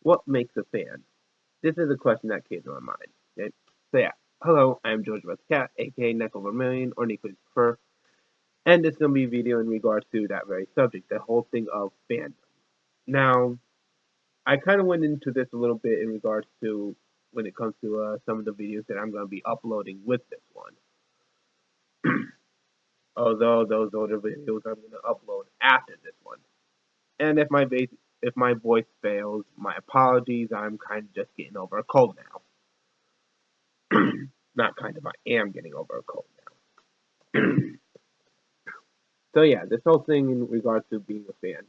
What makes a fan? This is a question that came to my mind. Okay? So yeah, hello, I'm George the Cat, aka Neckle Vermilion, or Nico Prefer, and this is gonna be a video in regards to that very subject, the whole thing of fandom. Now, I kind of went into this a little bit in regards to when it comes to some of the videos that I'm gonna be uploading with this one. Although those older videos I'm gonna upload after this one. And if my voice fails, my apologies. I'm kind of just getting over a cold now. Not kind of, I am getting over a cold now. So yeah, this whole thing in regards to being a fan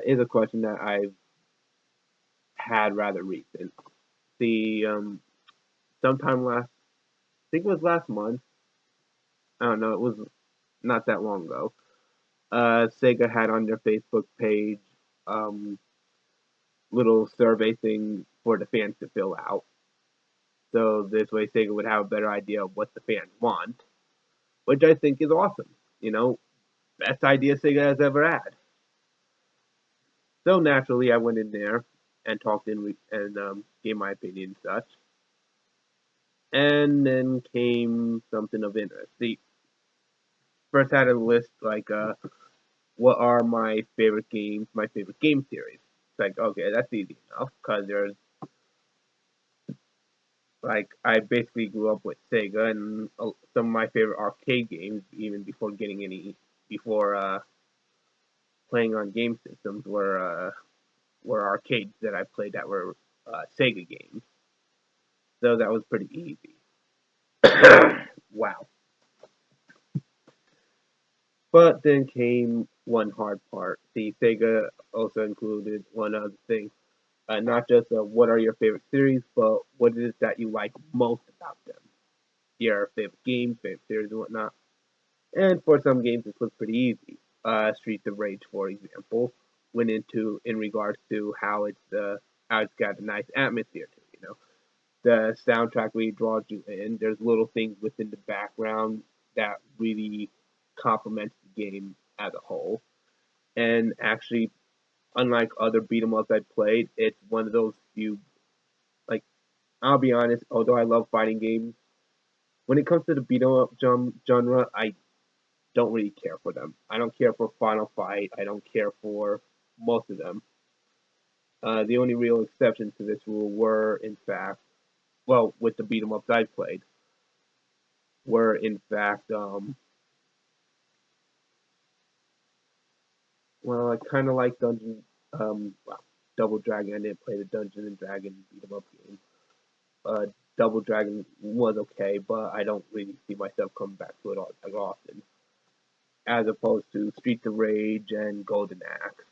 is a question that I've had rather recent. The sometime last, I think it was last month. I don't know. It was not that long ago. Sega had on their Facebook page um, little survey thing for the fans to fill out. So this way, Sega would have a better idea of what the fans want, which I think is awesome. You know, best idea Sega has ever had. So naturally, I went in there and talked and gave my opinion and such. And then came something of interest. The first had a list like, what are my favorite games, my favorite game series. It's like, okay, that's easy enough because there's like I basically grew up with Sega and some of my favorite arcade games, even before getting any, before playing on game systems, were arcades that I played that were Sega games. So that was pretty easy. Wow. But then came one hard part. See, Sega also included one other thing. Not just what are your favorite series, but what is it that you like most about them. Your favorite games, favorite series, and whatnot. And for some games, this was pretty easy. Streets of Rage, for example, went into in regards to how it's got a nice atmosphere to it. You know, the soundtrack really draws you in. There's little things within the background that really complements the game as a whole. And actually, unlike other beat 'em ups I've played, it's one of those few. Like, I'll be honest, although I love fighting games, when it comes to the beat 'em up genre, I don't really care for them. I don't care for Final Fight. I don't care for most of them. The only real exceptions to this rule were, in fact, well, with the beat 'em ups I played, were in fact, well, I kind of like well, Double Dragon. I didn't play the Dungeon and Dragon beat 'em up game. Uh, Double Dragon was okay, but I don't really see myself coming back to it all as often, as opposed to Streets of Rage and Golden Axe.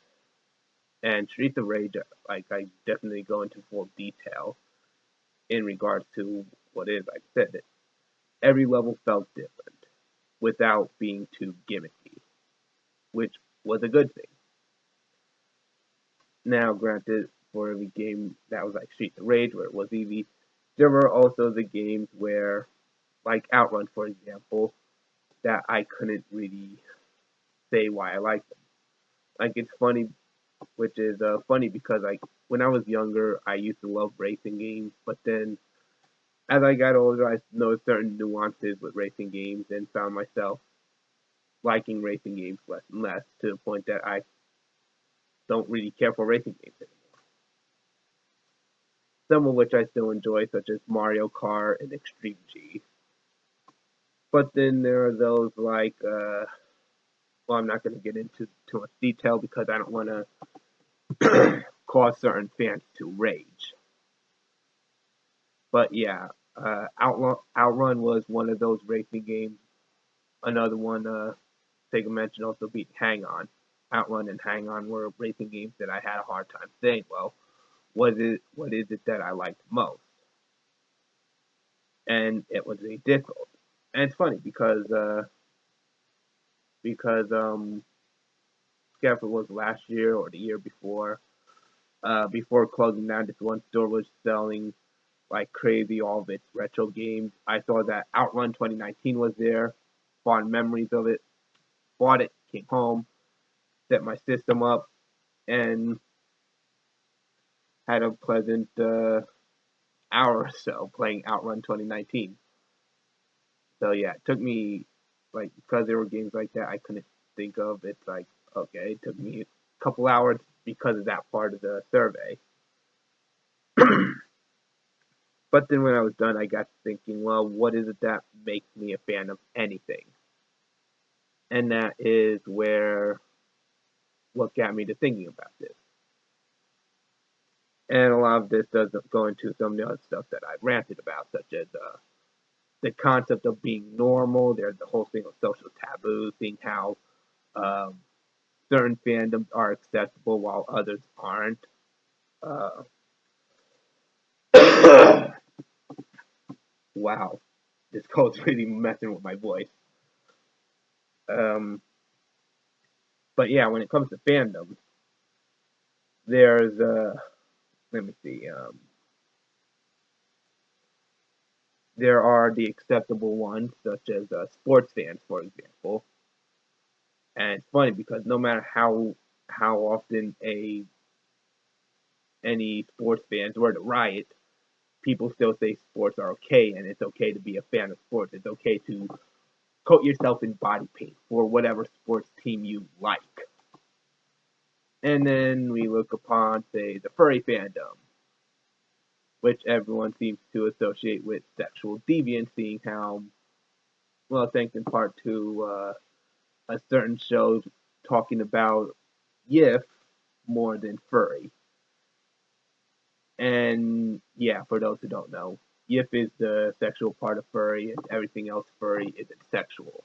And Streets of Rage, like I definitely go into full detail in regards to what is. Like I said, every level felt different without being too gimmicky, which was a good thing. Now, granted, for every game that was like Streets of Rage, where it was easy, there were also the games where, like Outrun, for example, that I couldn't really say why I liked them. Like it's funny, which is funny because like when I was younger, I used to love racing games, but then as I got older, I noticed certain nuances with racing games and found myself liking racing games less and less to the point that I don't really care for racing games anymore. Some of which I still enjoy, such as Mario Kart and Extreme G. But then there are those like, well, I'm not going to get into too much detail because I don't want to cause certain fans to rage. But yeah, Outrun was one of those racing games. Another one, Sega mentioned also beat Hang On. Outrun and Hang On were racing games that I had a hard time saying, well, what is it that I liked most? And it was really difficult. And it's funny because Scaffold was last year or the year before closing down, this one store was selling like crazy all of its retro games. I saw that Outrun 2019 was there, fond memories of it, bought it, came home, set my system up, and had a pleasant hour or so playing Outrun 2019. So yeah, it took me like because there were games like that I couldn't think of. It's like okay, it took me a couple hours because of that part of the survey. But then when I was done, I got thinking, well, what is it that makes me a fan of anything? And that is where what got me to thinking about this. And a lot of this doesn't go into some of the other stuff that I've ranted about, such as the concept of being normal. There's the whole thing of social taboo, seeing how um, certain fandoms are acceptable while others aren't. Uh, wow, this code's really messing with my voice. Um, but yeah, when it comes to fandoms, there's let me see. There are the acceptable ones, such as sports fans, for example. And it's funny because no matter how often a any sports fans were to riot, people still say sports are okay, and it's okay to be a fan of sports. It's okay to coat yourself in body paint for whatever sports team you like. And then we look upon, say, the furry fandom, which everyone seems to associate with sexual deviance, seeing how, well, thanks in part to a certain show talking about YIF more than furry. And yeah, for those who don't know, YIF is the sexual part of furry, and everything else furry isn't sexual.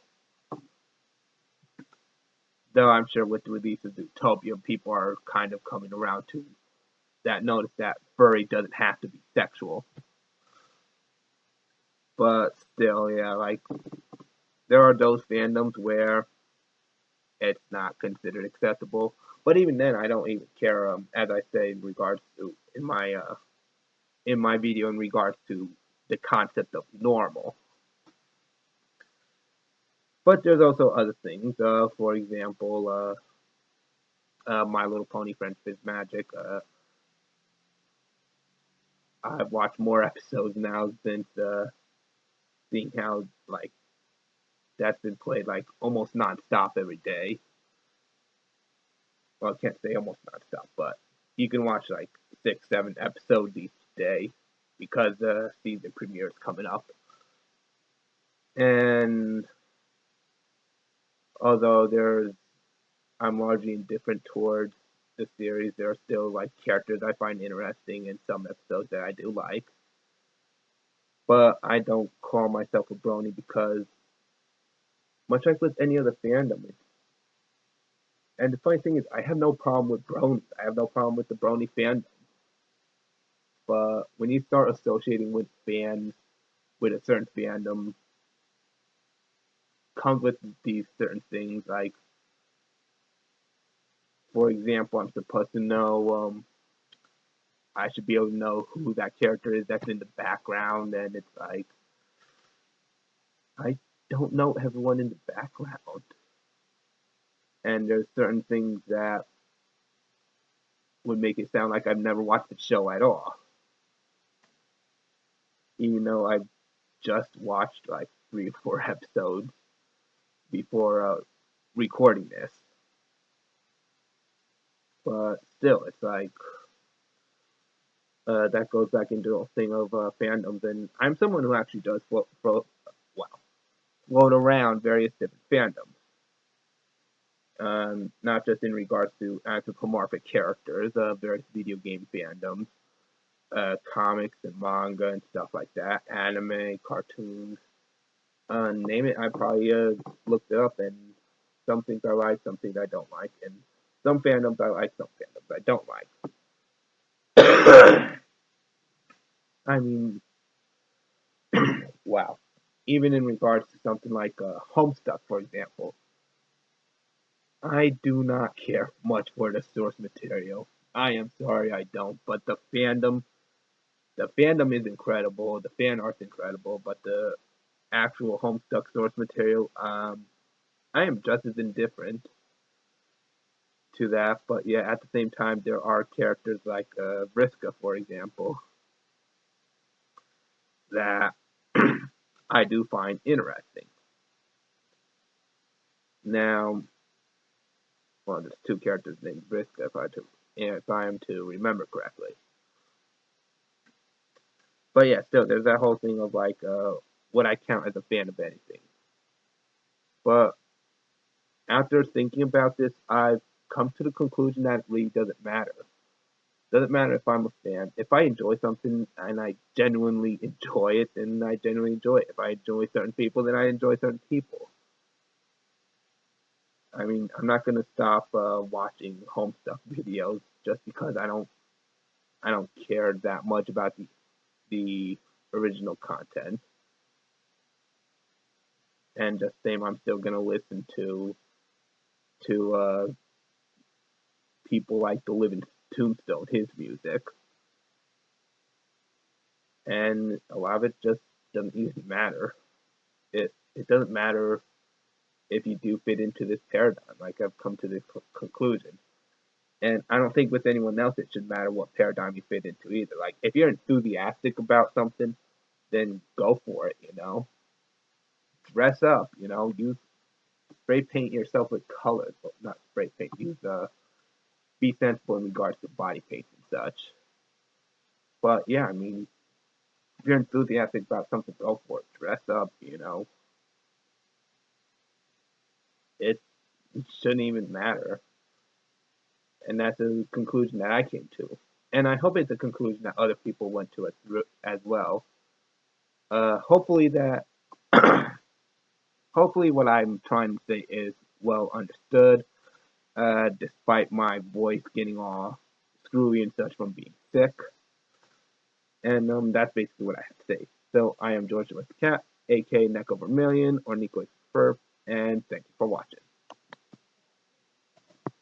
Though I'm sure with the release of Zootopia, people are kind of coming around to that notice that furry doesn't have to be sexual. But still, yeah, like there are those fandoms where it's not considered acceptable. But even then, I don't even care. As I say in regards to in my video in regards to the concept of normal. But there's also other things. For example, My Little Pony Friendship is Magic. I've watched more episodes now since seeing how like that's been played like almost nonstop every day. Well, I can't say almost nonstop, but you can watch like 6, 7 episodes each day because the season premiere is coming up. And although I'm largely indifferent towards the series, there are still like characters I find interesting in some episodes that I do like. But I don't call myself a brony because, much like with any other fandom, and the funny thing is, I have no problem with bronies. I have no problem with the brony fandom. But when you start associating with fans with a certain fandom, comes with these certain things. Like, for example, I'm supposed to know. I should be able to know who that character is that's in the background, and it's like I don't know everyone in the background. And there's certain things that would make it sound like I've never watched the show at all, even though I've just watched like 3 or 4 episodes before recording this. But still, it's like that goes back into the whole thing of fandoms, and I'm someone who actually does float around various different fandoms. Not just in regards to anthropomorphic characters, various video game fandoms, comics and manga and stuff like that, anime, cartoons, name it. I probably looked it up, and some things I like, some things I don't like, and some fandoms I like, some fandoms I don't like. I mean, wow. Even in regards to something like Homestuck, for example, I do not care much for the source material. I am sorry, I don't. But the fandom is incredible. The fan art's incredible. But the actual Homestuck source material, I am just as indifferent. to that. But yeah, at the same time, there are characters like Vriska, for example, that I do find interesting. Now, well, there's two characters named Vriska, if I am to remember correctly. But yeah, still, there's that whole thing of like what I count as a fan of anything. But after thinking about this, I've come to the conclusion that it really doesn't matter. Doesn't matter if I'm a fan. If I enjoy something and I genuinely enjoy it, then I genuinely enjoy it. If I enjoy certain people, then I enjoy certain people. I mean, I'm not gonna stop watching home stuff videos just because I don't care that much about the original content. And just same, I'm still gonna listen to people like the Living Tombstone, his music, and a lot of it just doesn't even matter. It doesn't matter if you do fit into this paradigm. Like I've come to this conclusion, and I don't think with anyone else it should matter what paradigm you fit into either. Like if you're enthusiastic about something, then go for it. Dress up. Use spray paint yourself with colors, but not spray paint. Use be sensible in regards to body paint and such. But yeah, I mean, if you're enthusiastic about something, go for it. Dress up. It shouldn't even matter. And that's a conclusion that I came to. And I hope it's a conclusion that other people went to as well. Hopefully that, hopefully what I'm trying to say is well understood, despite my voice getting all screwy and such from being sick. And that's basically what I have to say. So I am George with the Cat, aka Neck Over Million, or Nico Prefer.